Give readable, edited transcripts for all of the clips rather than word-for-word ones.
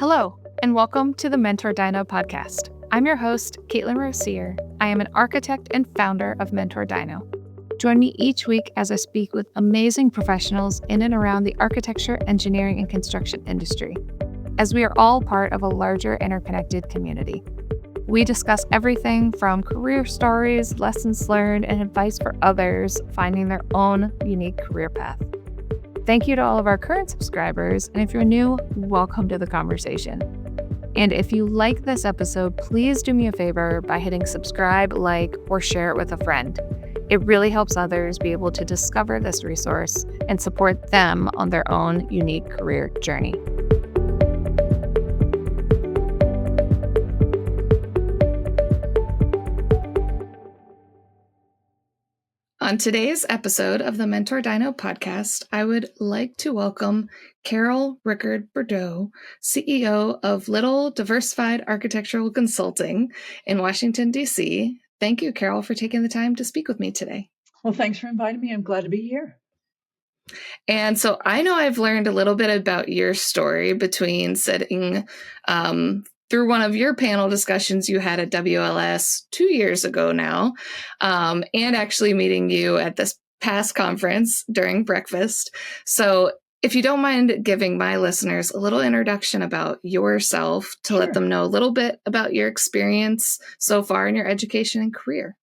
Hello, and welcome to the mentorDINO podcast. I'm your host, Caitlin Rossier. I am an architect and founder of mentorDINO. Join me each week as I speak with amazing professionals in and around the architecture, engineering, and construction industry, as we are all part of a larger interconnected community. We discuss everything from career stories, lessons learned, and advice for others finding their own unique career path. Thank you to all of our current subscribers, and if you're new, welcome to the conversation. And if you like this episode, please do me a favor by hitting subscribe, like, or share it with a friend. It really helps others be able to discover this resource and support them on their own unique career journey. On today's episode of the mentorDINO podcast, I would like to welcome Carol Rickard-Bordeau, CEO of Little Diversified Architectural Consulting in Washington, D.C. Thank you, Carol, for taking the time to speak with me today. Well, thanks for inviting me. I'm glad to be here. And so I know I've learned a little bit about your story between sitting through one of your panel discussions you had at WLS 2 years ago now, and actually meeting you at this past conference during breakfast. So if you don't mind giving my listeners a little introduction about yourself to let them know a little bit about your experience so far in your education and career.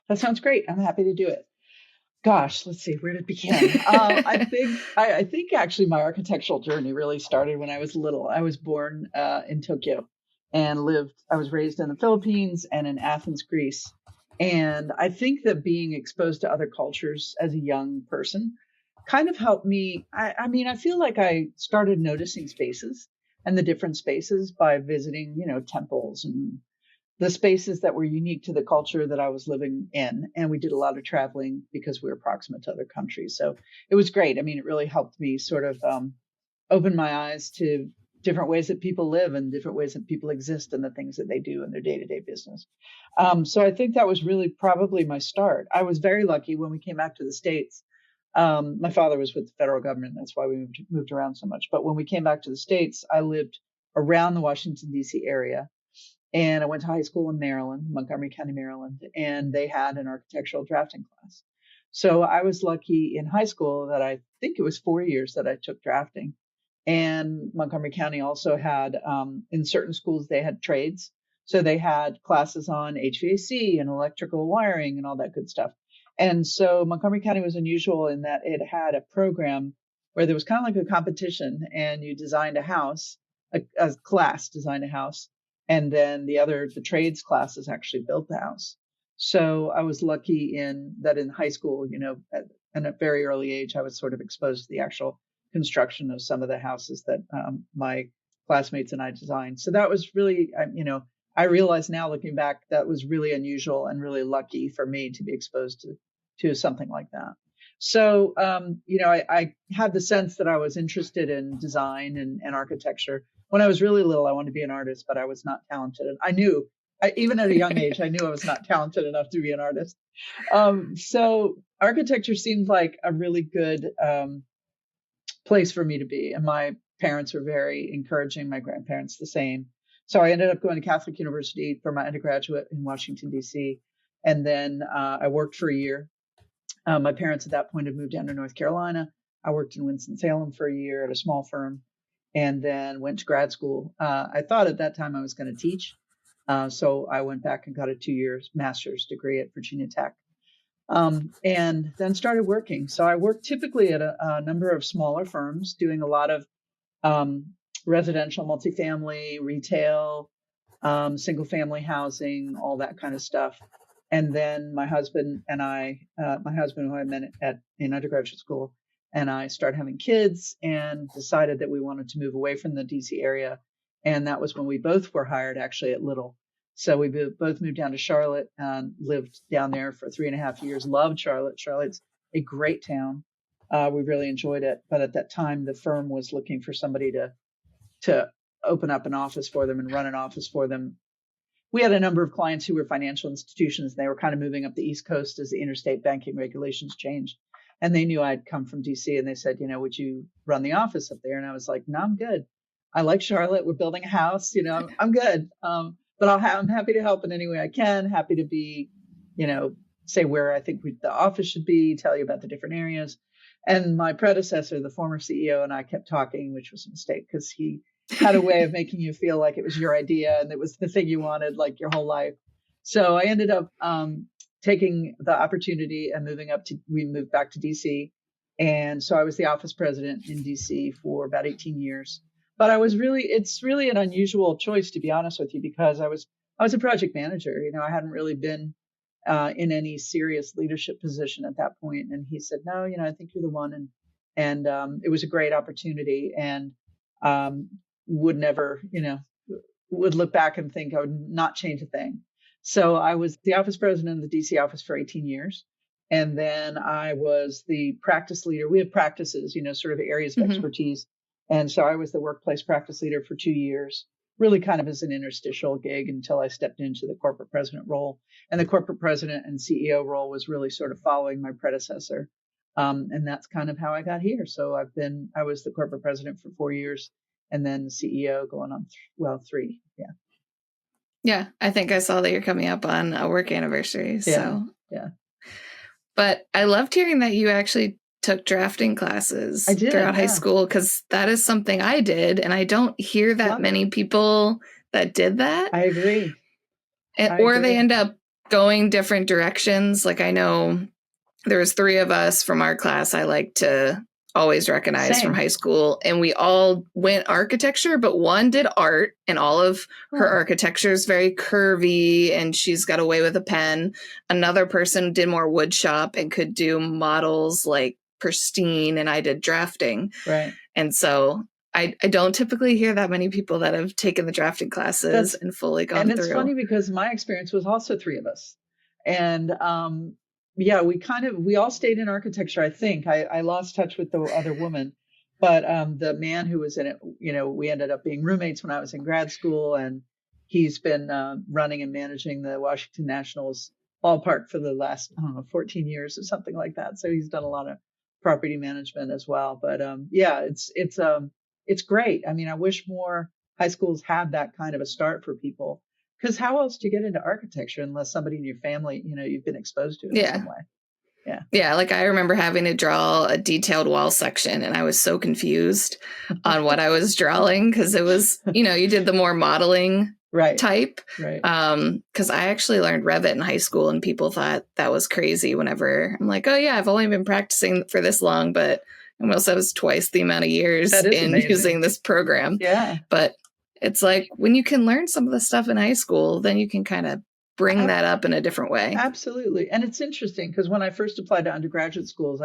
That sounds great. I'm happy to do it. Gosh, let's see, where did it begin? I think actually my architectural journey really started when I was little. I was born in Tokyo and I was raised in the Philippines and in Athens, Greece. And I think that being exposed to other cultures as a young person kind of helped me. I feel like I started noticing spaces and the different spaces by visiting, temples and the spaces that were unique to the culture that I was living in. And we did a lot of traveling because we were proximate to other countries. So it was great. I mean, it really helped me sort of open my eyes to different ways that people live and different ways that people exist and the things that they do in their day-to-day business. So I think that was really probably my start. I was very lucky when we came back to the States. My father was with the federal government. That's why we moved around so much. But when we came back to the States, I lived around the Washington, D.C. area. And I went to high school in Maryland, Montgomery County, Maryland, and they had an architectural drafting class. So I was lucky in high school that I think it was 4 years that I took drafting. And Montgomery County also had, in certain schools, they had trades. So they had classes on HVAC and electrical wiring and all that good stuff. And so Montgomery County was unusual in that it had a program where there was kind of like a competition and you designed a house, a class designed a house. And then the trades classes actually built the house. So I was lucky in high school, at a very early age, I was sort of exposed to the actual construction of some of the houses that my classmates and I designed. So that was really, I realize now looking back, that was really unusual and really lucky for me to be exposed to something like that. So, I had the sense that I was interested in design and architecture. When I was really little, I wanted to be an artist, but I was not talented. And even at a young age, I knew I was not talented enough to be an artist. So architecture seemed like a really good place for me to be. And my parents were very encouraging, my grandparents the same. So I ended up going to Catholic University for my undergraduate in Washington, D.C. And then I worked for a year. My parents at that point had moved down to North Carolina. I worked in Winston-Salem for a year at a small firm and then went to grad school. I thought at that time I was going to teach. So I went back and got a 2-year master's degree at Virginia Tech. And then started working. So I worked typically at a number of smaller firms doing a lot of residential, multifamily, retail, single family housing, all that kind of stuff. And then my husband who I met in undergraduate school, and I started having kids and decided that we wanted to move away from the DC area. And that was when we both were hired actually at Little. So we both moved down to Charlotte and lived down there for 3.5 years. Loved Charlotte. Charlotte's a great town. We really enjoyed it. But at that time, the firm was looking for somebody to open up an office for them and run an office for them. We had a number of clients who were financial institutions. They were kind of moving up the East Coast as the interstate banking regulations changed. And they knew I'd come from DC and they said, would you run the office up there? And I was like, no, I'm good. I like Charlotte. We're building a house. I'm good. But I'm happy to help in any way I can. Happy to be, say where I think the office should be, tell you about the different areas. And my predecessor, the former CEO, and I kept talking, which was a mistake because he had a way of making you feel like it was your idea and it was the thing you wanted like your whole life. So I ended up taking the opportunity and we moved back to DC. And so I was the office president in DC for about 18 years. But it's really an unusual choice, to be honest with you, because I was a project manager. I hadn't really been in any serious leadership position at that point. And he said, no, I think you're the one. And it was a great opportunity, and would never, would look back and think I would not change a thing. So I was the office president of the DC office for 18 years. And then I was the practice leader. We have practices, sort of areas of expertise. And so I was the workplace practice leader for 2 years, really kind of as an interstitial gig until I stepped into the corporate president role. And the corporate president and CEO role was really sort of following my predecessor. And that's kind of how I got here. So I was the corporate president for 4 years, and then the CEO going on, 3. Yeah. Yeah. I think I saw that you're coming up on a work anniversary. So yeah. But I loved hearing that you actually took drafting classes throughout high school, because that is something I did, and I don't hear that many people that did that. I agree. Or they end up going different directions. Like, I know there was 3 of us from our class I like to always recognize from high school, and we all went architecture, but one did art, and all of her architecture is very curvy, and she's got away with a pen. Another person did more wood shop and could do models like pristine, and I did drafting. Right. And so I don't typically hear that many people that have taken the drafting classes and fully gone through. And it's funny because my experience was also 3 of us. And we all stayed in architecture, I think. I lost touch with the other woman, but the man who was in it, we ended up being roommates when I was in grad school, and he's been running and managing the Washington Nationals ballpark for the last, 14 years or something like that. So he's done a lot of property management as well. But it's great. I mean, I wish more high schools had that kind of a start for people. Because how else do you get into architecture unless somebody in your family, you've been exposed to it in some way? Yeah. Yeah. Like, I remember having to draw a detailed wall section, and I was so confused on what I was drawing, because it was, you did the more modeling type. Right. Because I actually learned Revit in high school, and people thought that was crazy whenever I'm like, oh, yeah, I've only been practicing for this long, but almost that was twice the amount of years in using this program. Yeah. But it's like, when you can learn some of the stuff in high school, then you can kind of bring that up in a different way. Absolutely. And it's interesting because when I first applied to undergraduate schools,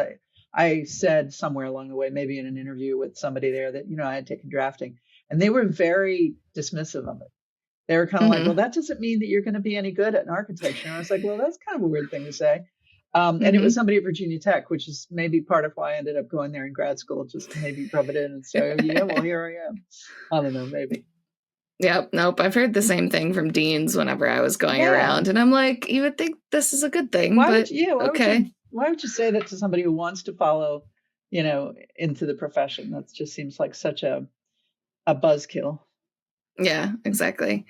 I said somewhere along the way, maybe in an interview with somebody there, that, I had taken drafting, and they were very dismissive of it. They were kind of like, well, that doesn't mean that you're going to be any good at architecture. And I was like, well, that's kind of a weird thing to say. And it was somebody at Virginia Tech, which is maybe part of why I ended up going there in grad school, just to maybe rub it in and say, oh, yeah, well, here I am. I don't know, maybe. Yep. Nope. I've heard the same thing from deans whenever I was going around, and I'm like, you would think this is a good thing, why but why would you say that to somebody who wants to follow, into the profession? That just seems like such a buzzkill. Yeah, exactly.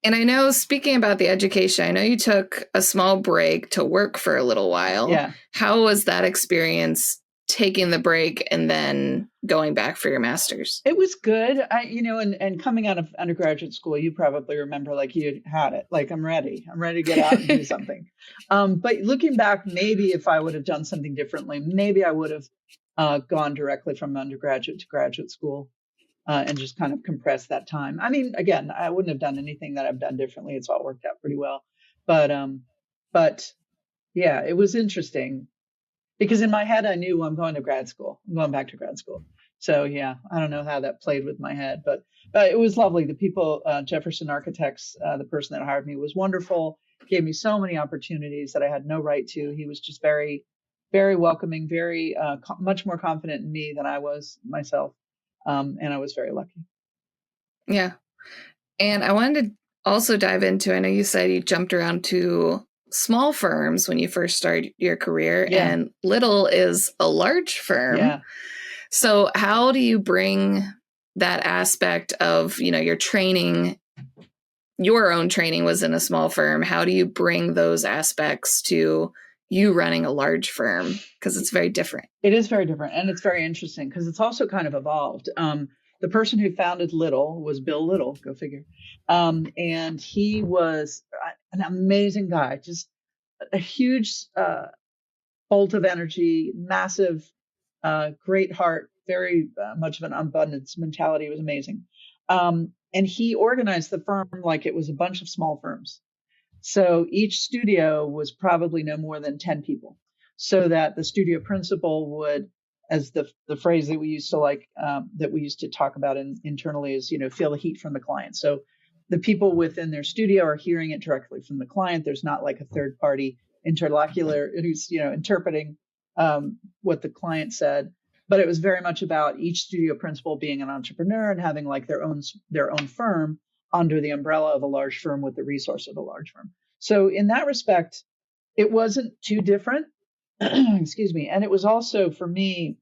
And I know, speaking about the education, I know you took a small break to work for a little while. Yeah. How was that experience, taking the break and then going back for your master's? It was good. And coming out of undergraduate school, you probably remember, like, you had it, like, I'm ready to get out and do something. But looking back, maybe if I would have done something differently, maybe I would have gone directly from undergraduate to graduate school and just kind of compressed that time. I mean, again, I wouldn't have done anything that I've done differently. It's all worked out pretty well. But yeah, it was interesting. Because in my head, I knew I'm going to grad school. I'm going back to grad school. So, yeah, I don't know how that played with my head, but it was lovely. The people, Jefferson Architects, the person that hired me was wonderful, gave me so many opportunities that I had no right to. He was just very, very welcoming, very much more confident in me than I was myself. And I was very lucky. Yeah. And I wanted to also dive into, I know you said you jumped around to small firms when you first started your career, and Little is a large firm. Yeah. So how do you bring that aspect of, your training, your own training was in a small firm. How do you bring those aspects to you running a large firm? Because it's very different. It is very different. And it's very interesting because it's also kind of evolved. The person who founded Little was Bill Little, go figure. And he was an amazing guy, just a huge bolt of energy, massive, great heart, very much of an abundance mentality. It was amazing. And he organized the firm like it was a bunch of small firms. So each studio was probably no more than 10 people, so that the studio principal would, as the phrase that we used to talk about internally is, feel the heat from the client. So the people within their studio are hearing it directly from the client. There's not like a third party interlocutor who's, interpreting what the client said. But it was very much about each studio principal being an entrepreneur and having like their own firm under the umbrella of a large firm with the resource of a large firm. So in that respect, it wasn't too different. Excuse me. And it was also, for me,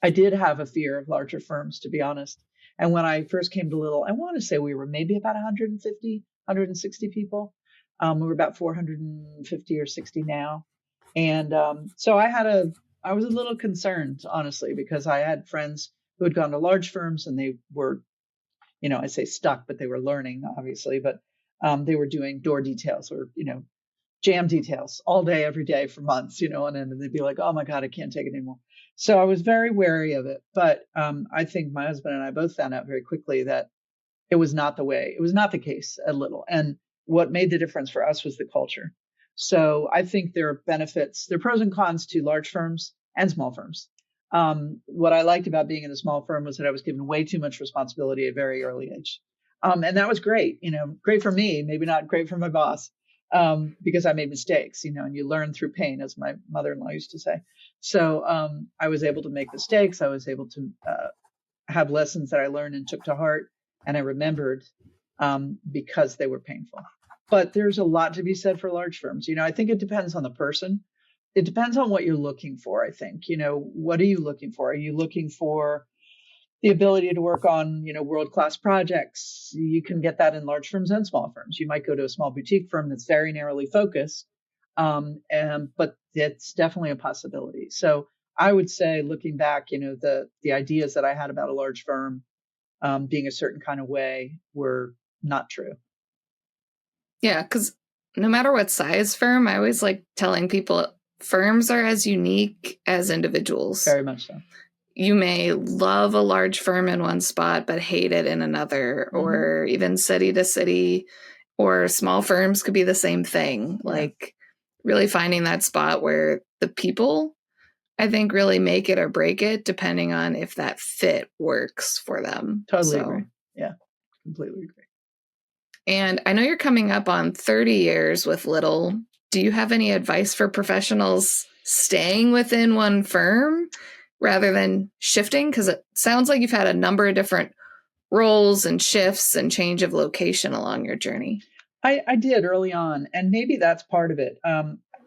I did have a fear of larger firms, to be honest. And when I first came to Little, I want to say we were maybe about 150, 160 people. We were about 450 or 60 now. And so I was a little concerned, honestly, because I had friends who had gone to large firms and they were, I say stuck, but they were learning, obviously, but they were doing door details or, jam details all day, every day for months, and then they'd be like, oh my God, I can't take it anymore. So I was very wary of it. But I think my husband and I both found out very quickly that it was not the case at Little. And what made the difference for us was the culture. So I think there are pros and cons to large firms and small firms. What I liked about being in a small firm was that I was given way too much responsibility at a very early age. And that was great, great for me, maybe not great for my boss, because I made mistakes, and you learn through pain, as my mother-in-law used to say. So I was able to make mistakes. I was able to have lessons that I learned and took to heart and I remembered because they were painful. But there's a lot to be said for large firms. I think it depends on the person. It depends on what you're looking for, I think. What are you looking for? Are you looking for the ability to work on, world-class projects? You can get that in large firms and small firms. You might go to a small boutique firm that's very narrowly focused, but it's definitely a possibility. So I would say, looking back, the ideas that I had about a large firm being a certain kind of way were not true. Yeah, because no matter what size firm, I always like telling people firms are as unique as individuals. Very much so. You may love a large firm in one spot, but hate it in another, or even city to city, or small firms could be the same thing. Yeah. Like really finding that spot where the people, I think, really make it or break it, depending on if that fit works for them. Totally agree. Yeah, completely agree. And I know you're coming up on 30 years with Little. Do you have any advice for professionals staying within one firm rather than shifting? Because it sounds like you've had a number of different roles and shifts and change of location along your journey. I did early on, and maybe that's part of it.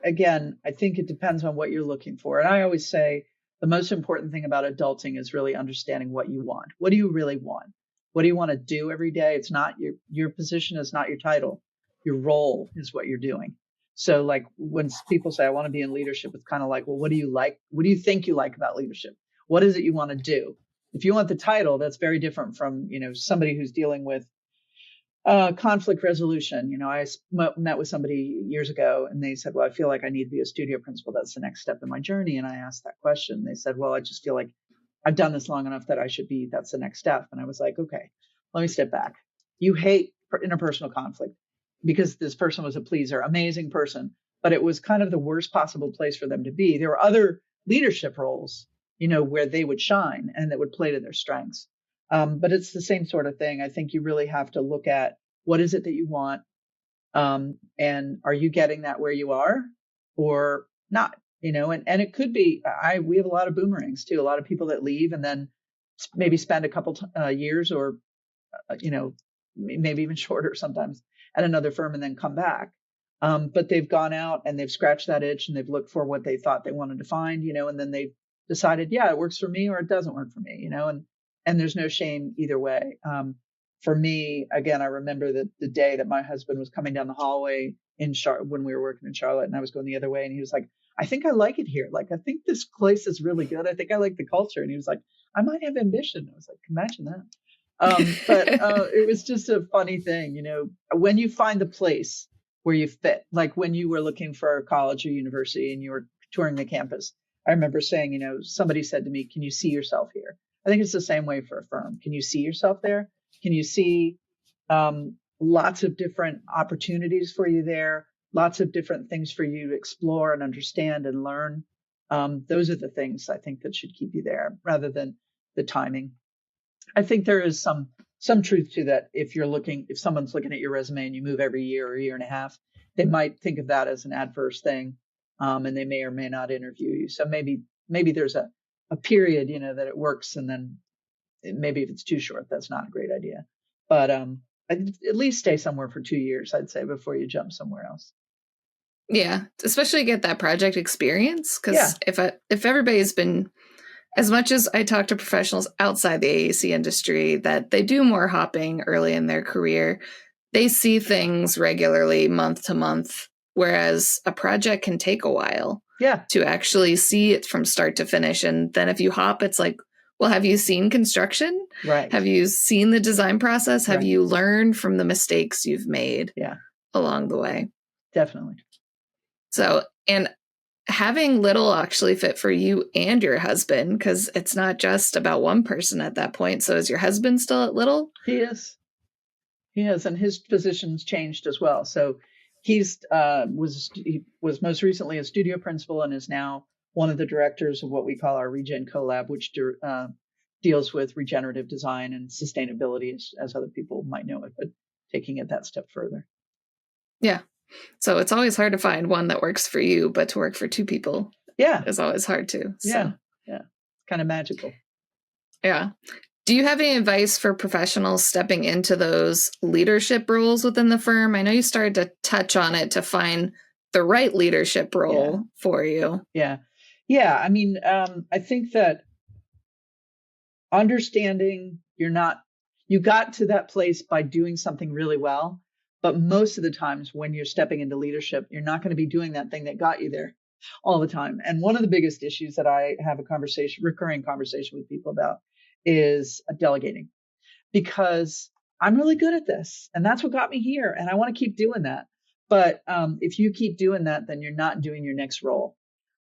Again, I think it depends on what you're looking for. And I always say the most important thing about adulting is really understanding what you want. What do you really want? What do you want to do every day? It's not your position is not your title. Your role is what you're doing. So like when people say, I want to be in leadership, it's kind of like, well, what do you like? What do you think you like about leadership? What is it you want to do? If you want the title, that's very different from, somebody who's dealing with conflict resolution. I met with somebody years ago and they said, well, I feel like I need to be a studio principal. That's the next step in my journey. And I asked that question. They said, well, I just feel like I've done this long enough that that's the next step. And I was like, okay, let me step back. You hate interpersonal conflict because this person was a pleaser, amazing person, but it was kind of the worst possible place for them to be. There were other leadership roles, where they would shine and that would play to their strengths. But it's the same sort of thing. I think you really have to look at what is it that you want? And are you getting that where you are or not? And it could be, we have a lot of boomerangs too, a lot of people that leave and then maybe spend a couple years or, maybe even shorter sometimes at another firm and then come back. But they've gone out and they've scratched that itch and they've looked for what they thought they wanted to find, and then they've decided, yeah, it works for me or it doesn't work for me, and there's no shame either way. For me, again, I remember the day that my husband was coming down the hallway in when we were working in Charlotte, and I was going the other way, and he was like, I think I like it here. Like, I think this place is really good. I think I like the culture. And he was like, I might have ambition. I was like, imagine that. But it was just a funny thing, you know, when you find the place where you fit, like when you were looking for a college or university and you were touring the campus. I remember saying, you know, somebody said to me, can you see yourself here? I think it's the same way for a firm. Can you see yourself there? Can you see lots of different opportunities for you there? Lots of different things for you to explore and understand and learn. Those are the things I think that should keep you there rather than the timing. I think there is some truth to that. If someone's looking at your resume and you move every year or year and a half, they might think of that as an adverse thing. And they may or may not interview you. So maybe there's a period, you know, that it works. And then maybe if it's too short, that's not a great idea. But at least stay somewhere for 2 years, I'd say, before you jump somewhere else. Yeah, especially get that project experience. Because if everybody's been, as much as I talk to professionals outside the AEC industry, that they do more hopping early in their career, they see things regularly month to month, whereas a project can take a while to actually see it from start to finish. And then if you hop, it's like, well, have you seen construction? Right. Have you seen the design process? Have you learned from the mistakes you've made along the way? Definitely. So, and having Little actually fit for you and your husband, because it's not just about one person at that point. So is your husband still at Little? He is. And his position's changed as well. So he was most recently a studio principal and is now one of the directors of what we call our Regen Collab, which deals with regenerative design and sustainability, as other people might know it, but taking it that step further. Yeah. So it's always hard to find one that works for you, but to work for two people is always hard too. So. Yeah. Kind of magical. Yeah. Do you have any advice for professionals stepping into those leadership roles within the firm? I know you started to touch on it to find the right leadership role for you. Yeah. I mean, I think that understanding you got to that place by doing something really well. But most of the times when you're stepping into leadership, you're not going to be doing that thing that got you there all the time. And one of the biggest issues that I have recurring conversation with people about is delegating, because I'm really good at this and that's what got me here. And I want to keep doing that. But if you keep doing that, then you're not doing your next role.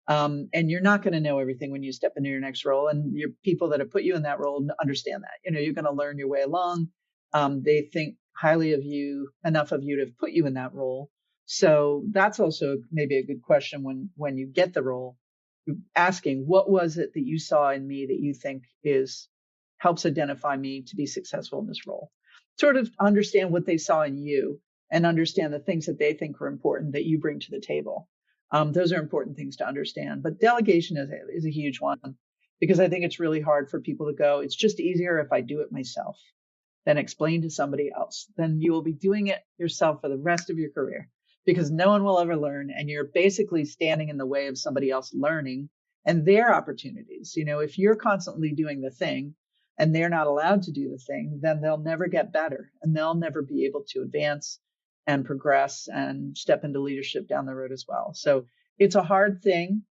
And you're not going to know everything when you step into your next role. And your people that have put you in that role understand that. You know, you're going to learn your way along. They think highly of you, enough of you to have put you in that role. So that's also maybe a good question when you get the role, asking, what was it that you saw in me that you think helps identify me to be successful in this role? Sort of understand what they saw in you and understand the things that they think are important that you bring to the table. Those are important things to understand. But delegation is a huge one, because I think it's really hard for people to go, it's just easier if I do it myself than explain to somebody else. Then you will be doing it yourself for the rest of your career, because no one will ever learn. And you're basically standing in the way of somebody else learning and their opportunities. You know, if you're constantly doing the thing and they're not allowed to do the thing, then they'll never get better and they'll never be able to advance and progress and step into leadership down the road as well. So it's a hard thing,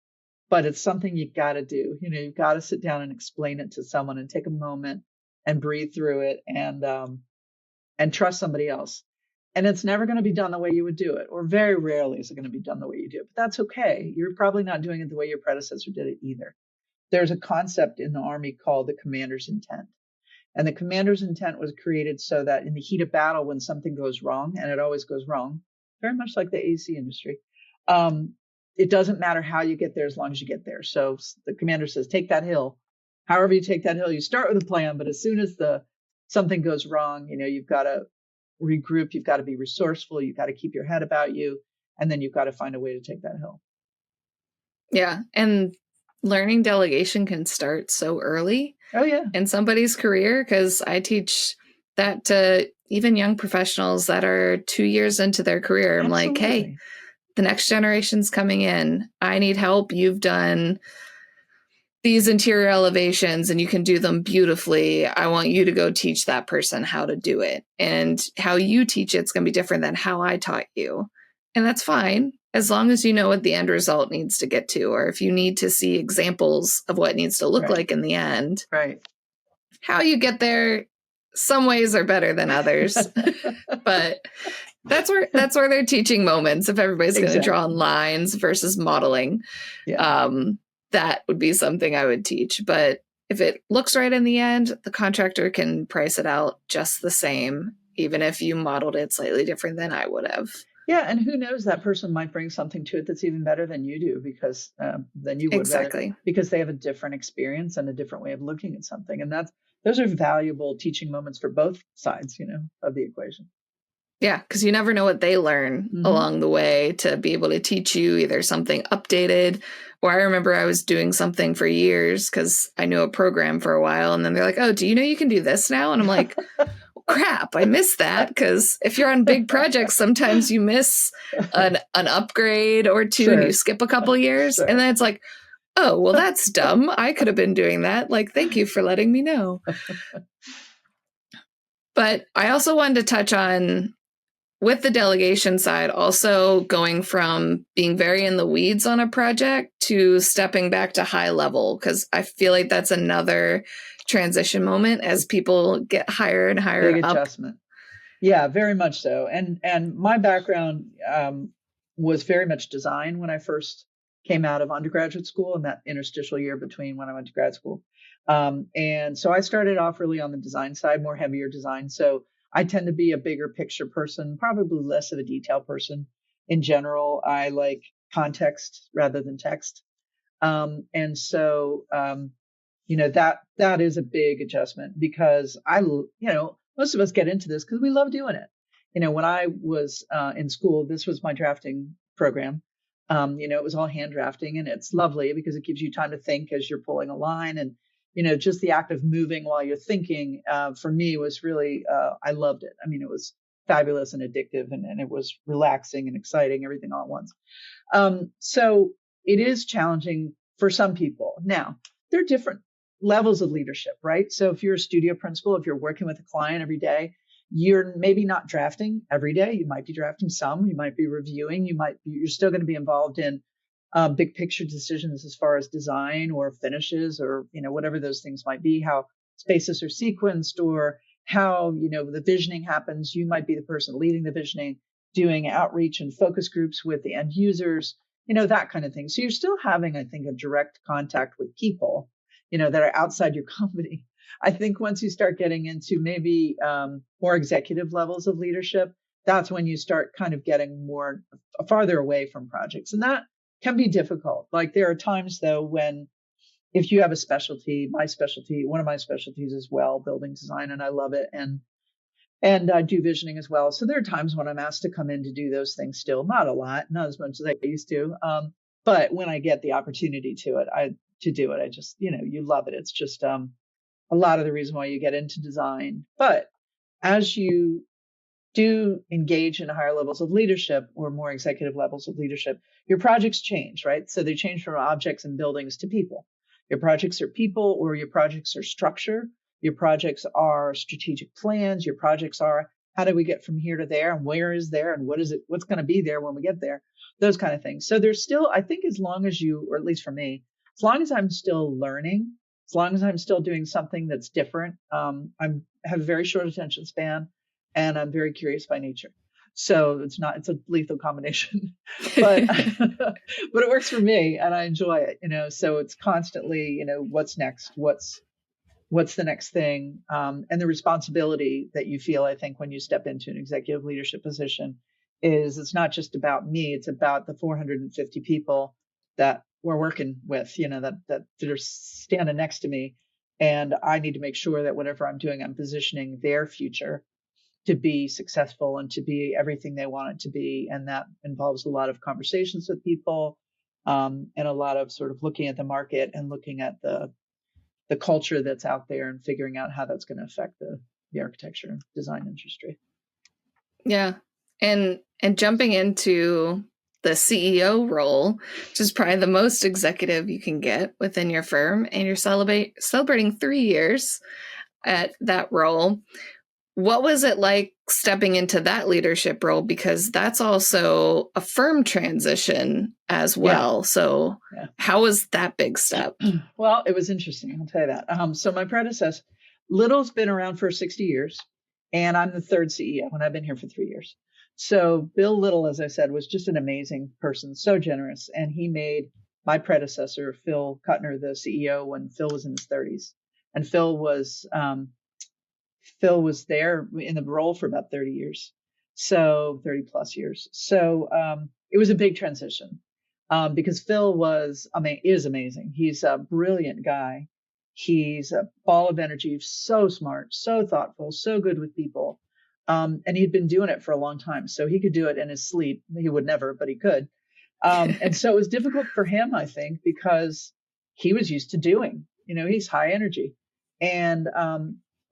but it's something you got to do. You know, you've got to sit down and explain it to someone and take a moment and breathe through it and trust somebody else. And it's never going to be done the way you would do it, or very rarely is it going to be done the way you do it. But that's okay. You're probably not doing it the way your predecessor did it either. There's a concept in the Army called the commander's intent. And the commander's intent was created so that in the heat of battle, when something goes wrong, and it always goes wrong, very much like the AC industry, it doesn't matter how you get there as long as you get there. So the commander says, take that hill. However you take that hill, you start with a plan, but as soon as something goes wrong, you know, you've got to regroup, you've got to be resourceful, you've got to keep your head about you, and then you've got to find a way to take that hill. Yeah, and learning delegation can start so early in somebody's career, because I teach that to even young professionals that are 2 years into their career. I'm like, hey, the next generation's coming in. I need help. You've done these interior elevations and you can do them beautifully. I want you to go teach that person how to do it. And how you teach it's going to be different than how I taught you. And that's fine, as long as you know what the end result needs to get to, or if you need to see examples of what it needs to look like in the end. Right. How you get there, some ways are better than others. But that's where they're teaching moments. If everybody's going to draw on lines versus modeling, that would be something I would teach. But if it looks right in the end, the contractor can price it out just the same, even if you modeled it slightly different than I would have. Yeah, and who knows, that person might bring something to it that's even better than you do, because than you would, exactly, because they have a different experience and a different way of looking at something, and those are valuable teaching moments for both sides, of the equation. Yeah, because you never know what they learn along the way to be able to teach you either something updated, or I remember I was doing something for years because I knew a program for a while, and then they're like, "Oh, do you know you can do this now?" And I'm like, crap, I missed that, because if you're on big projects, sometimes you miss an upgrade or two and you skip a couple years. And then it's like, oh, well, that's dumb. I could have been doing that. Like, thank you for letting me know. But I also wanted to touch on, with the delegation side, also going from being very in the weeds on a project to stepping back to high level, because I feel like that's another transition moment as people get higher and higher Big up. Adjustment. Yeah, very much so. And my background was very much design when I first came out of undergraduate school, and that interstitial year between when I went to grad school. And so I started off really on the design side, more heavier design. So I tend to be a bigger picture person, probably less of a detail person. In general, I like context rather than text. And so that is a big adjustment, because most of us get into this because we love doing it. When I was in school, this was my drafting program. It was all hand drafting, and it's lovely because it gives you time to think as you're pulling a line, and just the act of moving while you're thinking, for me was really, I loved it. I mean, it was fabulous and addictive, and it was relaxing and exciting, everything all at once. So it is challenging for some people. Now, there are different levels of leadership, right? So if you're a studio principal, if you're working with a client every day, you're maybe not drafting every day. You might be drafting some, you might be reviewing, you're still going to be involved in big picture decisions as far as design or finishes, or, whatever those things might be, how spaces are sequenced, or how, the visioning happens. You might be the person leading the visioning, doing outreach and focus groups with the end users, that kind of thing. So you're still having, I think, a direct contact with people, that are outside your company. I think once you start getting into maybe more executive levels of leadership, that's when you start kind of getting more farther away from projects. And that can be difficult. Like, there are times, though, when if you have a specialty, one of my specialties is building design, and I love it. And I do visioning as well. So there are times when I'm asked to come in to do those things still. Not a lot, not as much as I used to. But when I get the opportunity to do it, I just, you love it. It's just a lot of the reason why you get into design. But as you do engage in higher levels of leadership, or more executive levels of leadership, your projects change, right? So they change from objects and buildings to people. Your projects are people, or your projects are structure. Your projects are strategic plans. Your projects are, how do we get from here to there, and where is there, and what's going to be there when we get there? Those kind of things. So there's still, I think, as long as you, or at least for me, as long as I'm still learning, as long as I'm still doing something that's different, I have a very short attention span, and I'm very curious by nature. So it's a lethal combination, but but it works for me, and I enjoy it. So it's constantly, what's next, what's the next thing, and the responsibility that you feel, I think, when you step into an executive leadership position, is it's not just about me, it's about the 450 people that we're working with, that are standing next to me, and I need to make sure that whatever I'm doing, I'm positioning their future to be successful and to be everything they want it to be. And that involves a lot of conversations with people, and a lot of sort of looking at the market and looking at the culture that's out there, and figuring out how that's going to affect the architecture and design industry. Yeah. And jumping into the CEO role, which is probably the most executive you can get within your firm, and you're celebrating 3 years at that role. What was it like stepping into that leadership role? Because that's also a firm transition as well. So how was that big step? Well, it was interesting. I'll tell you that. So my predecessor, Little's been around for 60 years, and I'm the third CEO, and I've been here for 3 years. So Bill Little, as I said, was just an amazing person, so generous. And he made my predecessor, Phil Kuttner, the CEO when Phil was in his 30s. And Phil was there in the role for about 30 years. So 30 plus years. So it was a big transition because Phil is amazing. He's a brilliant guy. He's a ball of energy, so smart, so thoughtful, so good with people. And he'd been doing it for a long time. So he could do it in his sleep. He would never, but he could. And so it was difficult for him, I think, because he was used to doing, he's high energy. And,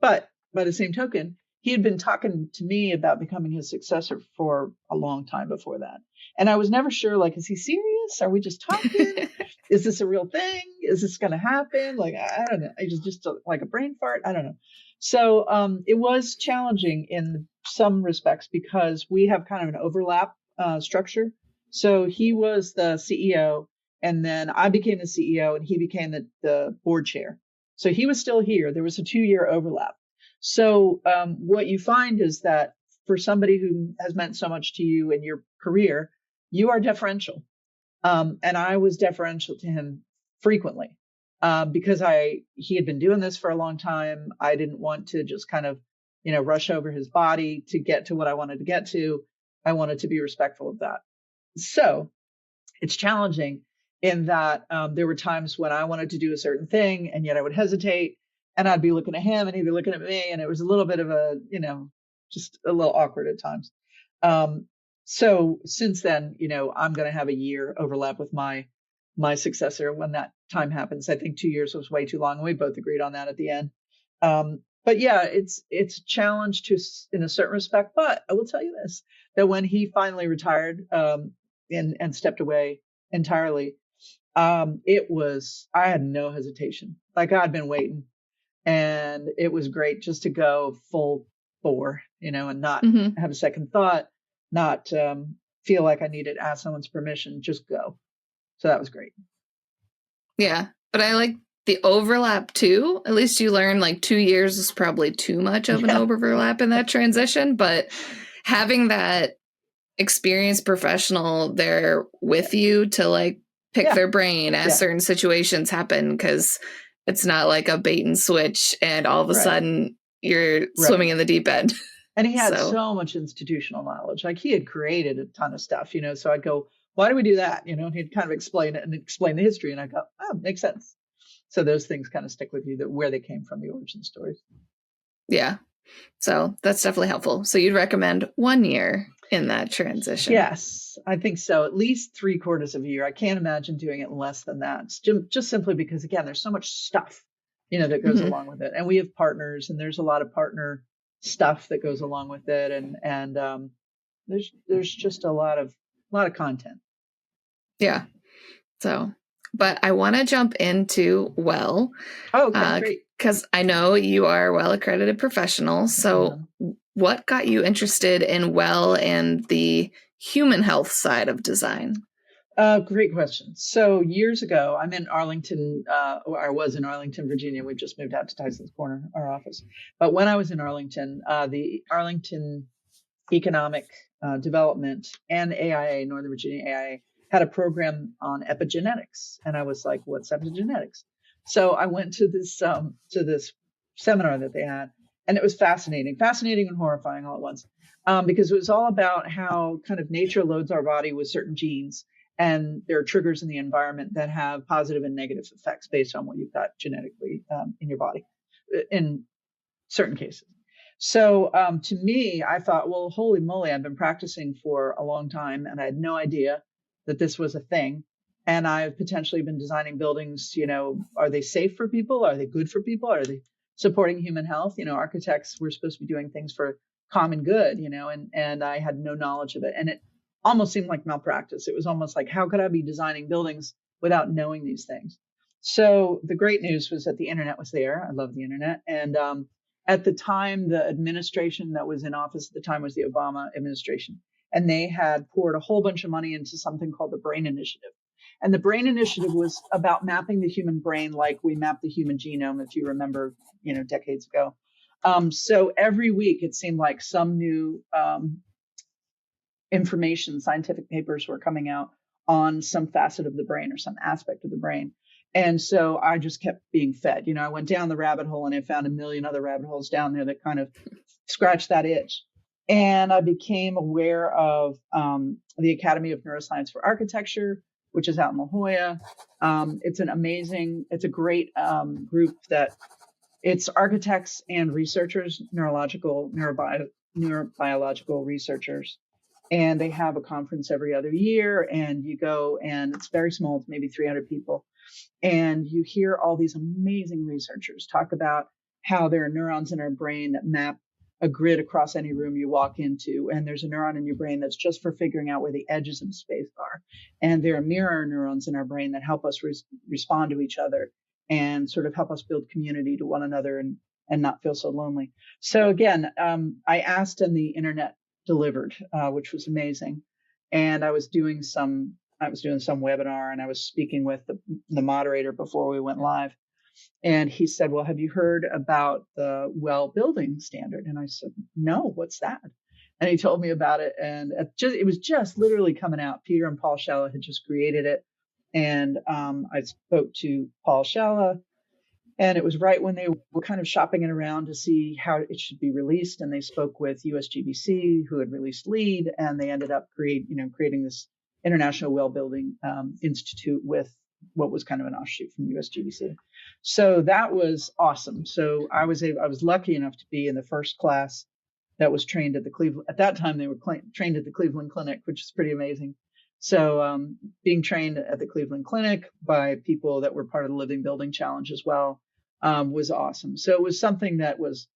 but by the same token, he had been talking to me about becoming his successor for a long time before that. And I was never sure, like, is he serious? Are we just talking? Is this a real thing? Is this going to happen? Like, I don't know. I just like a brain fart. I don't know. So it was challenging in some respects because we have kind of an overlap structure. So he was the CEO, and then I became the CEO, and he became the board chair. So he was still here. There was a 2-year overlap. So what you find is that for somebody who has meant so much to you in your career, you are deferential. And I was deferential to him frequently because he had been doing this for a long time. I didn't want to just kind of, rush over his body to get to what I wanted to get to. I wanted to be respectful of that. So it's challenging in that there were times when I wanted to do a certain thing, and yet I would hesitate. And I'd be looking at him and he'd be looking at me. And it was a little bit of a, just a little awkward at times. So since then, I'm going to have a year overlap with my successor when that time happens. I think 2 years was way too long. We both agreed on that at the end. But yeah, it's a challenge in a certain respect. But I will tell you this, that when he finally retired and stepped away entirely, I had no hesitation. Like, I'd been waiting. And it was great just to go full bore, and not have a second thought, not feel like I needed to ask someone's permission, just go. So that was great. Yeah. But I like the overlap too. At least you learn like 2 years is probably too much of an overlap in that transition. But having that experienced professional there with you to like pick their brain as certain situations happen, because it's not like a bait and switch and all of a sudden you're swimming in the deep end. And he had so much institutional knowledge. Like, he had created a ton of stuff, so I'd go, why do we do that? And he'd kind of explain it and explain the history. And I go, oh, makes sense. So those things kind of stick with you, where they came from, the origin stories. Yeah. So that's definitely helpful. So you'd recommend 1 year in that transition? Yes, I think so. At least 3/4 of a year. I can't imagine doing it less than that. Just simply because, again, there's so much stuff, that goes along with it. And we have partners, and there's a lot of partner stuff that goes along with it. And there's just a lot of content. Yeah. So, but I want to jump into WELL. Oh, okay, great. Because I know you are a well-accredited professional. So what got you interested in WELL and the human health side of design? Great question. So years ago, I'm in Arlington, or I was in Arlington, Virginia. We've just moved out to Tyson's Corner, our office. But when I was in Arlington, the Arlington Economic Development and AIA, Northern Virginia AIA, had a program on epigenetics. And I was like, what's epigenetics? So I went to this seminar that they had, and it was fascinating and horrifying all at once, because it was all about how kind of nature loads our body with certain genes, and there are triggers in the environment that have positive and negative effects based on what you've got genetically in your body in certain cases. So to me, I thought, well, holy moly, I've been practicing for a long time, and I had no idea that this was a thing. And I've potentially been designing buildings, are they safe for people? Are they good for people? Are they supporting human health? Architects, we're supposed to be doing things for common good, and I had no knowledge of it. And almost seemed like malpractice. It was almost like, how could I be designing buildings without knowing these things? So the great news was that the internet was there. I love the internet. And at the time, the administration that was in office at the time was the Obama administration. And they had poured a whole bunch of money into something called the Brain Initiative. And the Brain Initiative was about mapping the human brain like we mapped the human genome, if you remember, decades ago. So every week, it seemed like some new information, scientific papers were coming out on some facet of the brain or some aspect of the brain. And so I just kept being fed. I went down the rabbit hole and I found a million other rabbit holes down there that kind of scratched that itch. And I became aware of the Academy of Neuroscience for Architecture, which is out in La Jolla. It's a great group that it's architects and researchers, neurobiological researchers. And they have a conference every other year, and you go, and it's very small, it's maybe 300 people. And you hear all these amazing researchers talk about how there are neurons in our brain that map a grid across any room you walk into. And there's a neuron in your brain that's just for figuring out where the edges of space are. And there are mirror neurons in our brain that help us respond to each other and sort of help us build community to one another and not feel so lonely. So again, I asked and the internet delivered, which was amazing. And I was doing some webinar and I was speaking with the moderator before we went live. And he said, well, have you heard about the well building standard? And I said, no, what's that? And he told me about it. And it was just literally coming out. Peter and Paul Schella had just created it. And I spoke to Paul Schella. And it was right when they were kind of shopping it around to see how it should be released. And they spoke with USGBC, who had released LEED. And they ended up creating this International Well Building Institute with what was kind of an offshoot from USGBC. So that was awesome. So I was lucky enough to be in the first class that was trained at the Cleveland. At that time, they were trained at the Cleveland Clinic, which is pretty amazing. So being trained at the Cleveland Clinic by people that were part of the Living Building Challenge as well was awesome. So it was something that was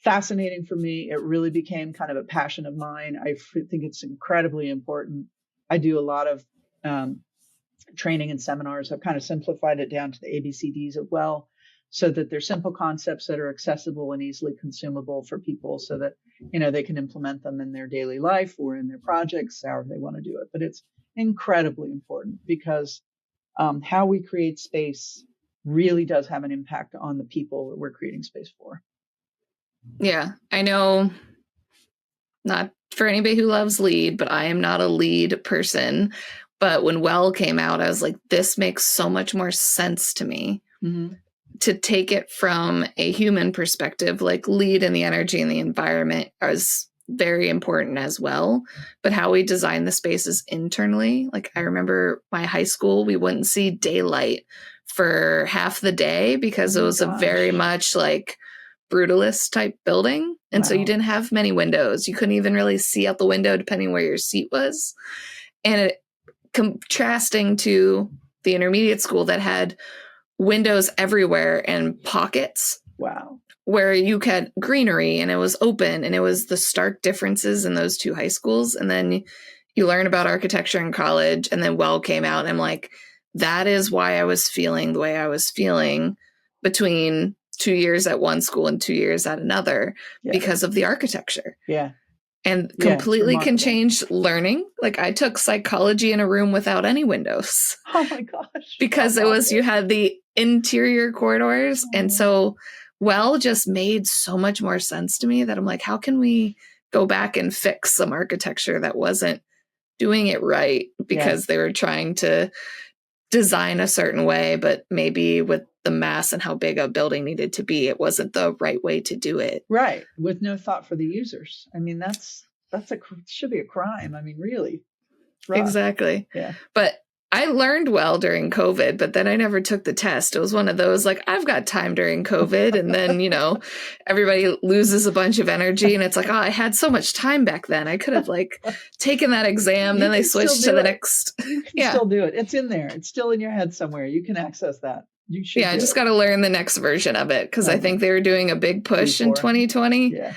fascinating for me. It really became kind of a passion of mine. I think it's incredibly important. I do a lot of training and seminars. I've kind of simplified it down to the ABCDs of well, so that they're simple concepts that are accessible and easily consumable for people so that, they can implement them in their daily life or in their projects, however they want to do it. But it's incredibly important because how we create space really does have an impact on the people that we're creating space for. Yeah, I know, not for anybody who loves LEED, but I am not a LEED person. But when Well came out, I was like, this makes so much more sense to me. Mm-hmm. To take it from a human perspective, like LEED and the energy and the environment is very important as well. But how we design the spaces internally, like I remember my high school, we wouldn't see daylight for half the day because it was a very much like brutalist type building. And so you didn't have many windows. You couldn't even really see out the window depending where your seat was. And contrasting to the intermediate school that had windows everywhere and pockets. Wow. Where you had greenery and it was open, and it was the stark differences in those two high schools. And then you learn about architecture in college, and then Well came out. And I'm like, that is why I was feeling the way I was feeling between 2 years at one school and 2 years at another because of the architecture. Yeah. And completely can change learning. Like I took psychology in a room without any windows. Oh my gosh. Because you had the interior corridors. And so Well just made so much more sense to me that I'm like, how can we go back and fix some architecture that wasn't doing it right because they were trying to design a certain way, but maybe with the mass and how big a building needed to be, it wasn't the right way to do it. Right. With no thought for the users. I mean, should be a crime. I mean, really. Exactly. Yeah. But I learned well during COVID, but then I never took the test. It was one of those, like, I've got time during COVID. And then, everybody loses a bunch of energy. And it's like, oh, I had so much time back then. I could have taken that exam. Then they switched to the next. You can still do it. It's in there. It's still in your head somewhere. You can access that. You should. Yeah, I just got to learn the next version of it because I think they were doing a big push in 2020. Yeah.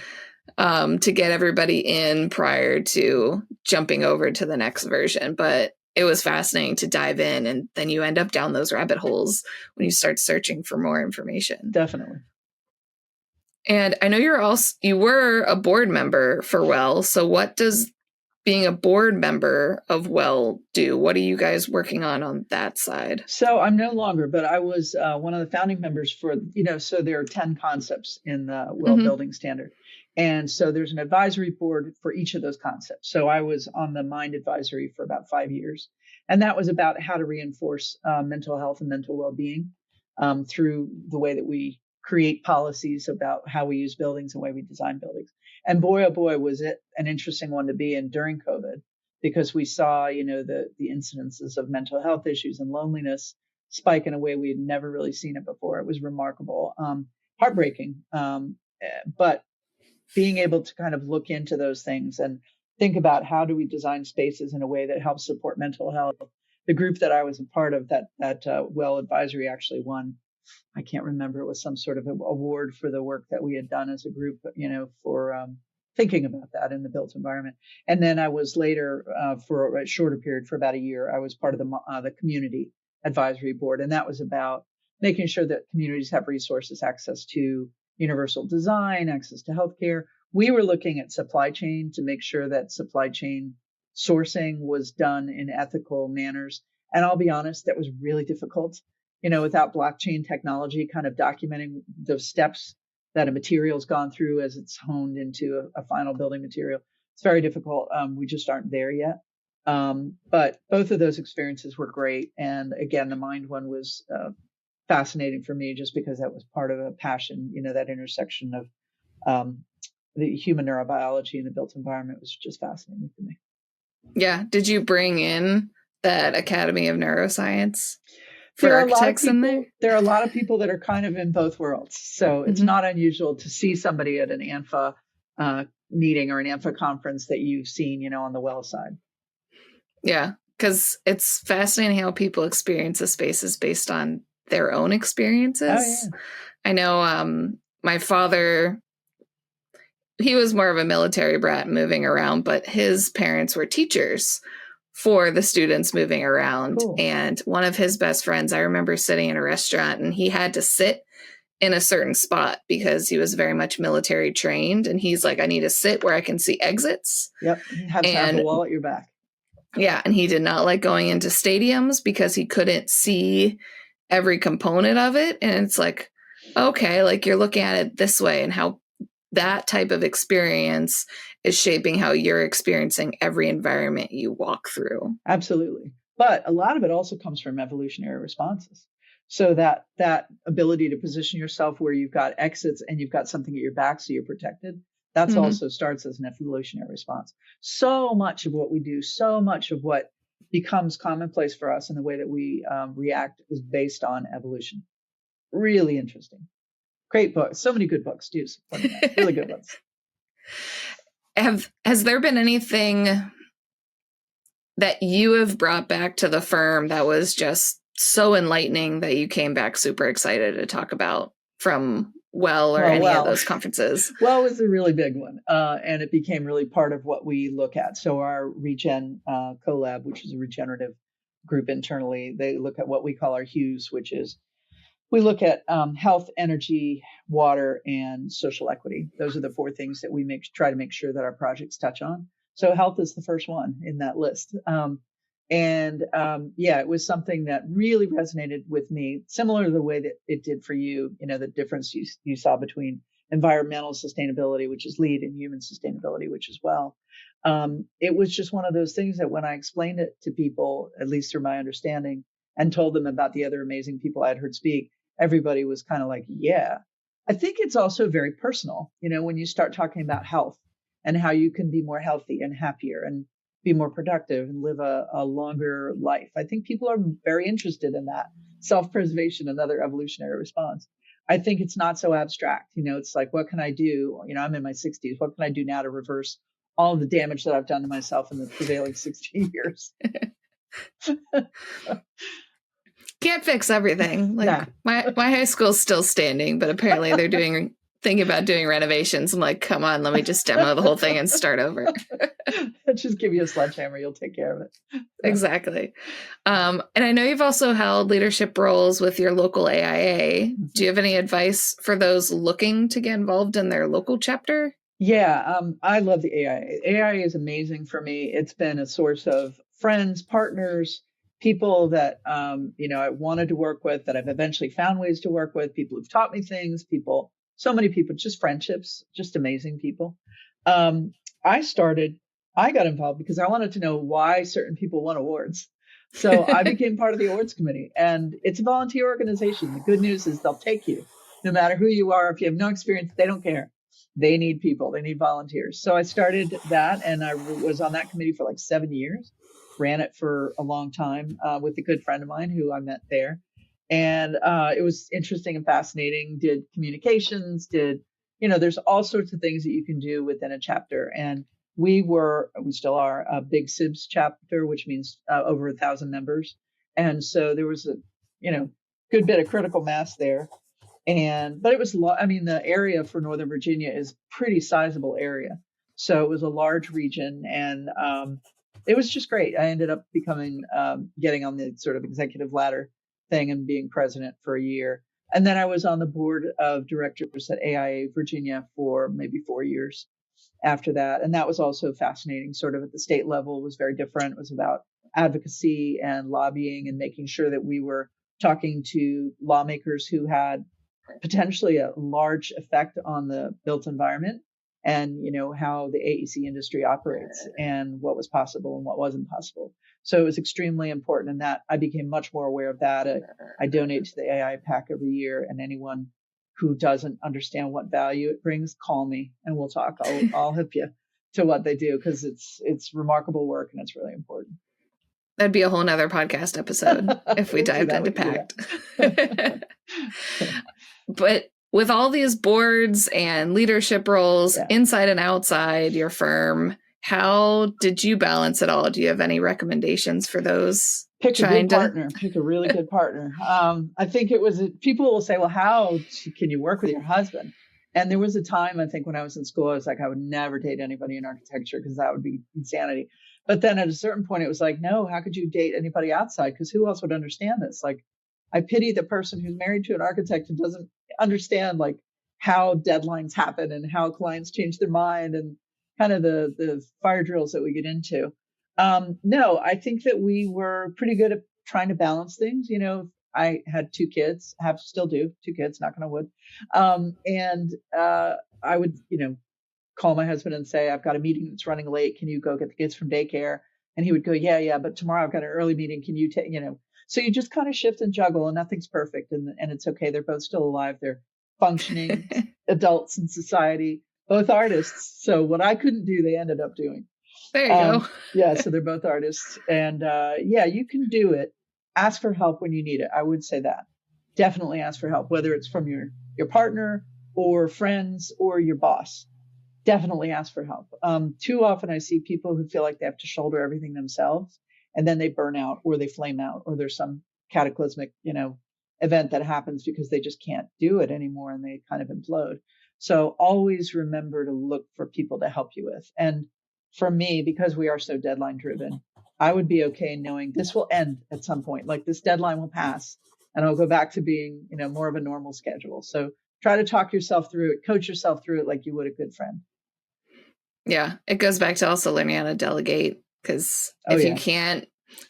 to get everybody in prior to jumping over to the next version. But it was fascinating to dive in, and then you end up down those rabbit holes when you start searching for more information. Definitely. And I know you were a board member for WELL. So what does being a board member of WELL do? What are you guys working on that side? So I'm no longer, but I was one of the founding members for, so there are 10 concepts in the WELL building standard. And so there's an advisory board for each of those concepts. So I was on the Mind advisory for about 5 years. And that was about how to reinforce mental health and mental well-being through the way that we create policies about how we use buildings and the way we design buildings. And boy, oh boy, was it an interesting one to be in during COVID, because we saw, the incidences of mental health issues and loneliness spike in a way we had never really seen it before. It was remarkable, heartbreaking. But being able to kind of look into those things and think about how do we design spaces in a way that helps support mental health. The group that I was a part of, that WELL advisory, actually won, I can't remember, it was some sort of award for the work that we had done as a group, for thinking about that in the built environment. And then I was later, for a shorter period, for about a year, I was part of the community advisory board. And that was about making sure that communities have resources, access to universal design, access to healthcare. We were looking at supply chain to make sure that supply chain sourcing was done in ethical manners. And I'll be honest, that was really difficult. Without blockchain technology kind of documenting the steps that a material's gone through as it's honed into a final building material, it's very difficult. We just aren't there yet. But both of those experiences were great. And again, the Mind one was fascinating for me just because that was part of a passion, that intersection of the human neurobiology and the built environment was just fascinating for me. Yeah. Did you bring in that Academy of Neuroscience for architects in there? There are a lot of people that are kind of in both worlds. So it's not unusual to see somebody at an ANFA meeting or an ANFA conference that you've seen, on the WELL side. Yeah, because it's fascinating how people experience the spaces based on their own experiences. Oh, yeah. I know my father, he was more of a military brat moving around, but his parents were teachers for the students moving around. Cool. And one of his best friends, I remember sitting in a restaurant and he had to sit in a certain spot because he was very much military trained. And he's like, I need to sit where I can see exits. Yep. Have a wall at your back. Yeah. And he did not like going into stadiums because he couldn't see every component of it. And it's like, okay, like you're looking at it this way, and how that type of experience is shaping how you're experiencing every environment you walk through. Absolutely. But a lot of it also comes from evolutionary responses. So that ability to position yourself where you've got exits and you've got something at your back so you're protected, that's also starts as an evolutionary response. So much of what we do, so much of what becomes commonplace for us in the way that we react is based on evolution. Really interesting. Great books. So many good books, too. Really good ones. Has there been anything that you have brought back to the firm that was just so enlightening that you came back super excited to talk about from WELL or any of those conferences? WELL was a really big one, and it became really part of what we look at. So our Regen CoLab, which is a regenerative group internally, they look at what we call our HUEs, which is we look at health, energy, water, and social equity. Those are the 4 things that we try to make sure that our projects touch on. So health is the first one in that list. It was something that really resonated with me, similar to the way that it did for you, the difference you saw between environmental sustainability, which is LEED, and human sustainability, which is WELL. It was just one of those things that when I explained it to people, at least through my understanding, and told them about the other amazing people I had heard speak, everybody was kind of like, yeah. I think it's also very personal, when you start talking about health and how you can be more healthy and happier and be more productive and live a longer life. I think people are very interested in that self-preservation, another evolutionary response. I think it's not so abstract. It's like, what can I do? I'm in my 60s. What can I do now to reverse all the damage that I've done to myself in the prevailing 60 years? Can't fix everything. Like my high school's still standing, but apparently they're doing thinking about doing renovations. I'm like, come on, let me just demo the whole thing and start over. Just give you a sledgehammer. You'll take care of it. Exactly. And I know you've also held leadership roles with your local AIA. Do you have any advice for those looking to get involved in their local chapter? Yeah, I love the AIA. AIA is amazing for me. It's been a source of friends, partners, people that, I wanted to work with, that I've eventually found ways to work with, people who've taught me things, so many people, just friendships, just amazing people. I got involved because I wanted to know why certain people won awards. So I became part of the awards committee, and it's a volunteer organization. The good news is they'll take you no matter who you are. If you have no experience, they don't care. They need people. They need volunteers. So I started that, and I was on that committee for like 7 years, ran it for a long time with a good friend of mine who I met there. And it was interesting and fascinating, did communications, there's all sorts of things that you can do within a chapter. And we still are a big SIBS chapter, which means over 1,000 members. And so there was a, good bit of critical mass there. But it was, the area for Northern Virginia is pretty sizable area. So it was a large region, and it was just great. I ended up getting on the sort of executive ladder thing and being president for a year. And then I was on the board of directors at AIA Virginia for maybe 4 years after that. And that was also fascinating, sort of at the state level. It was very different. It was about advocacy and lobbying and making sure that we were talking to lawmakers who had potentially a large effect on the built environment and, how the AEC industry operates and what was possible and what wasn't possible. So it was extremely important, and that I became much more aware of that. I donate to the AI PAC every year, and anyone who doesn't understand what value it brings, call me and we'll talk. I'll help you to what they do, because it's remarkable work and it's really important. That'd be a whole nother podcast episode if we dived into PACT. But with all these boards and leadership roles inside and outside your firm, how did you balance it all? Do you have any recommendations for those? Pick a good partner. Pick a really good partner. I think people will say, well, how can you work with your husband? And there was a time, I think, when I was in school, I was like, I would never date anybody in architecture because that would be insanity. But then at a certain point, it was like, no, how could you date anybody outside? Because who else would understand this? Like, I pity the person who's married to an architect and doesn't understand like how deadlines happen and how clients change their mind and kind of the fire drills that we get into. No, I think that we were pretty good at trying to balance things. I had 2 kids, still do 2 kids, knock on wood. I would, call my husband and say, I've got a meeting that's running late. Can you go get the kids from daycare? And he would go, yeah, but tomorrow I've got an early meeting. Can you take, so you just kind of shift and juggle, and nothing's perfect. And it's okay. They're both still alive. They're functioning adults in society, both artists. So what I couldn't do, they ended up doing. There you go. Yeah. So they're both artists, and you can do it. Ask for help when you need it. I would say that. Definitely ask for help, whether it's from your partner or friends or your boss. Definitely ask for help. Too often I see people who feel like they have to shoulder everything themselves, and then they burn out or they flame out, or there's some cataclysmic, event that happens because they just can't do it anymore and they kind of implode. So always remember to look for people to help you with. And for me, because we are so deadline driven, I would be okay knowing this will end at some point. Like, this deadline will pass and I'll go back to being, more of a normal schedule. So try to talk yourself through it, coach yourself through it like you would a good friend. Yeah, it goes back to also learning how to delegate, because if you can't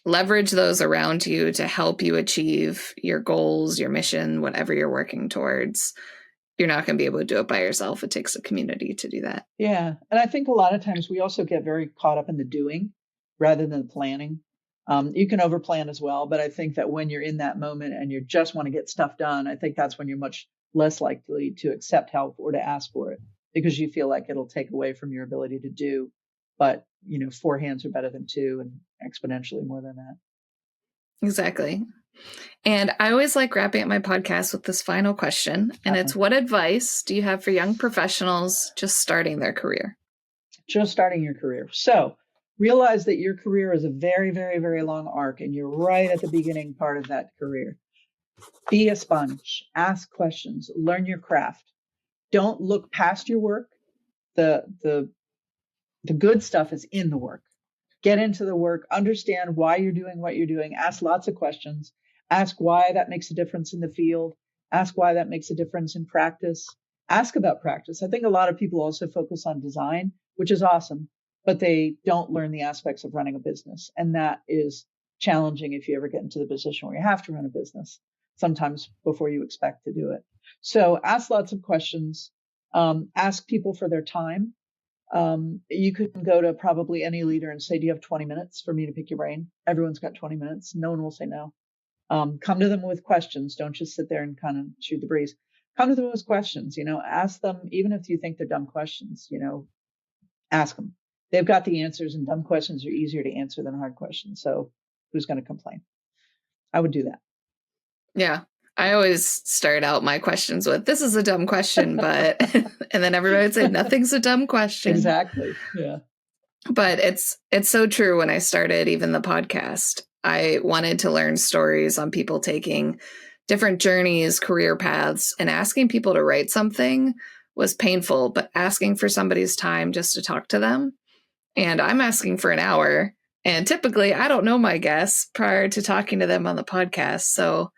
leverage those around you to help you achieve your goals, your mission, whatever you're working towards, you're not going to be able to do it by yourself. It takes a community to do that. Yeah. And I think a lot of times we also get very caught up in the doing rather than the planning. You can overplan as well, but I think that when you're in that moment and you just want to get stuff done, I think that's when you're much less likely to accept help or to ask for it, because you feel like it'll take away from your ability to do. But, 4 hands are better than 2, and exponentially more than that. Exactly. And I always like wrapping up my podcast with this final question. And it's, what advice do you have for young professionals just starting their career? Just starting your career. So realize that your career is a very, very, very long arc, and you're right at the beginning part of that career. Be a sponge, ask questions, learn your craft. Don't look past your work. The good stuff is in the work. Get into the work, understand why you're doing what you're doing, ask lots of questions, ask why that makes a difference in the field, ask why that makes a difference in practice, ask about practice. I think a lot of people also focus on design, which is awesome, but they don't learn the aspects of running a business. And that is challenging if you ever get into the position where you have to run a business, sometimes before you expect to do it. So ask lots of questions, ask people for their time. You could go to probably any leader and say, do you have 20 minutes for me to pick your brain? Everyone's got 20 minutes. No one will say no. Come to them with questions. Don't just sit there and kind of shoot the breeze. Come to them with questions, ask them, even if you think they're dumb questions, ask them. They've got the answers, and dumb questions are easier to answer than hard questions. So who's going to complain? I would do that. Yeah. I always start out my questions with, this is a dumb question, but, and then everybody would say, nothing's a dumb question. Exactly. Yeah. But it's so true. When I started even the podcast, I wanted to learn stories on people taking different journeys, career paths, and asking people to write something was painful, but asking for somebody's time just to talk to them. And I'm asking for an hour. And typically I don't know my guests prior to talking to them on the podcast. So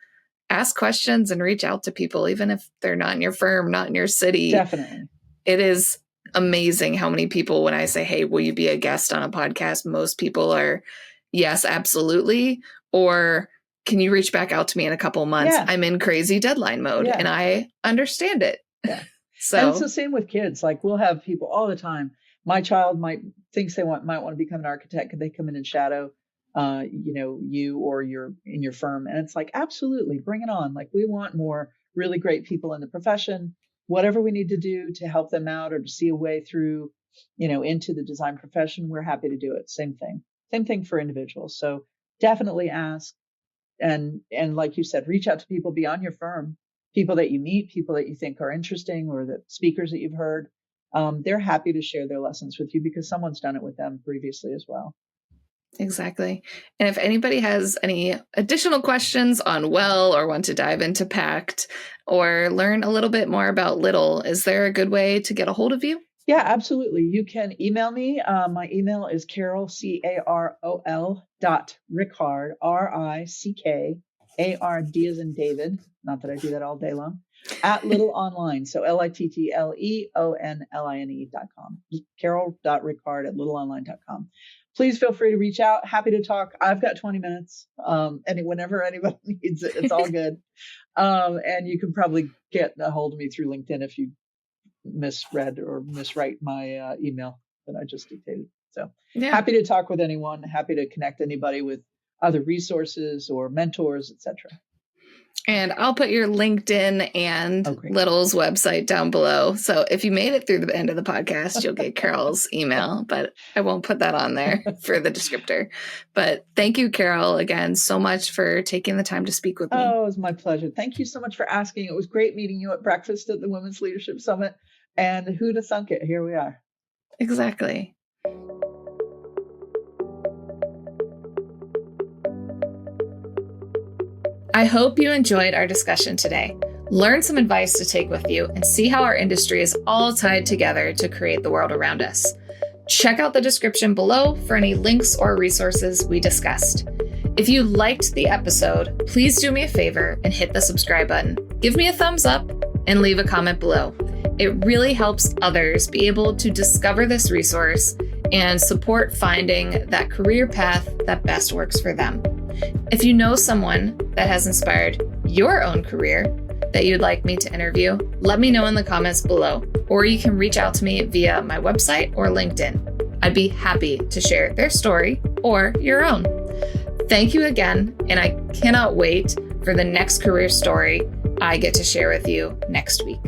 ask questions and reach out to people, even if they're not in your firm, not in your city. Definitely. It is amazing how many people, when I say, hey, will you be a guest on a podcast? Most people are, yes, absolutely. Or can you reach back out to me in a couple of months? Yeah. I'm in crazy deadline mode and I understand it. Yeah. So and it's the same with kids. Like we'll have people all the time. My child might want to become an architect. Could they come in and shadow you or in your firm? And it's like, absolutely, bring it on. Like we want more really great people in the profession, whatever we need to do to help them out or to see a way through, into the design profession, we're happy to do it. Same thing for individuals. So definitely ask. And like you said, reach out to people beyond your firm, people that you meet, people that you think are interesting, or the speakers that you've heard. They're happy to share their lessons with you because someone's done it with them previously as well. Exactly. And if anybody has any additional questions on Well or want to dive into Pact or learn a little bit more about Little, is there a good way to get a hold of you? Yeah, absolutely. You can email me. My email is Carol, CAROL .Rickard, RICKARD as in David. Not that I do that all day long. At Little Online. So LITTLEONLINE.com. Carol.Rickard at littleonline.com. Please feel free to reach out. Happy to talk. I've got 20 minutes. And whenever anybody needs it, it's all good. And you can probably get a hold of me through LinkedIn if you misread or miswrite my email that I just dictated. So happy to talk with anyone. Happy to connect anybody with other resources or mentors, etc. And I'll put your LinkedIn and Little's website down below. So if you made it through the end of the podcast, you'll get Carol's email, but I won't put that on there for the descriptor. But thank you, Carol, again, so much for taking the time to speak with me. Oh, it was my pleasure. Thank you so much for asking. It was great meeting you at breakfast at the Women's Leadership Summit. And who'd have thunk it? Here we are. Exactly. I hope you enjoyed our discussion today. Learn some advice to take with you and see how our industry is all tied together to create the world around us. Check out the description below for any links or resources we discussed. If you liked the episode, please do me a favor and hit the subscribe button. Give me a thumbs up and leave a comment below. It really helps others be able to discover this resource and support finding that career path that best works for them. If you know someone that has inspired your own career that you'd like me to interview, let me know in the comments below, or you can reach out to me via my website or LinkedIn. I'd be happy to share their story or your own. Thank you again, and I cannot wait for the next career story I get to share with you next week.